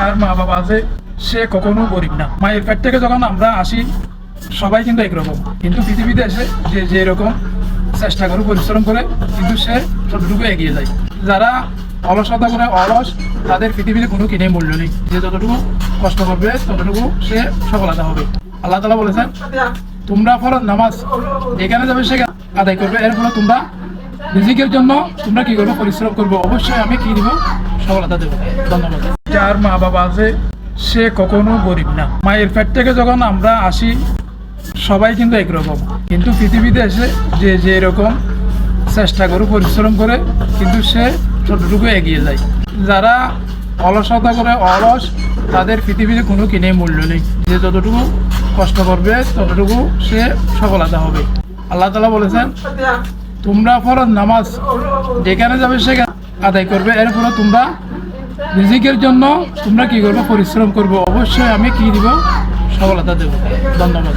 যার মা বাবা আছে সে কখনো গরিব না। মায়ের পেট থেকে যখন আমরা আসি সবাই কিন্তু একরকম, কিন্তু পৃথিবীতে এসে যে যে এরকম চেষ্টা করে পরিশ্রম করে কিন্তু সে ততটুকু এগিয়ে যায়। যারা অলসতা করে অলস তাদের পৃথিবীতে কোনো কিনে মূল্য নেই। যে যতটুকু কষ্ট করবে ততটুকু সে সফলতা হবে। আল্লাহ তাআলা বলেছেন তোমরা ফরজ নামাজ যেখানে যাবে সেখানে আদায় করবে, এর ফলে তোমরা রিজিকের জন্য তোমরা কি করবে, পরিশ্রম করবে, অবশ্যই আমি কি দিব, সফলতা দেবো। ধন্যবাদ। যার মা বাবা আছে সে কখনো গরিব না। মায়ের পেট থেকে যখন আমরা আসি সবাই কিন্তু একরকম, কিন্তু পৃথিবীতে এসে যে যে এরকম চেষ্টা করে পরিশ্রম করে কিন্তু সে ততটুকু এগিয়ে যায়। যারা অলসতা করে অলস তাদের পৃথিবীতে কোনো কিনে মূল্য নেই। যে যতটুকু কষ্ট করবে ততটুকু সে সফলতা হবে। আল্লাহ তাআলা বলেছেন তোমরা ফরজ নামাজ যেখানে যাবে সেখানে আদায় করবে, এর ফলে তোমরা রিজিকের জন্য তোমরা কি করবে, পরিশ্রম করবে, অবশ্যই আমি কি দিব, সফলতা দেব। ধন্যবাদ।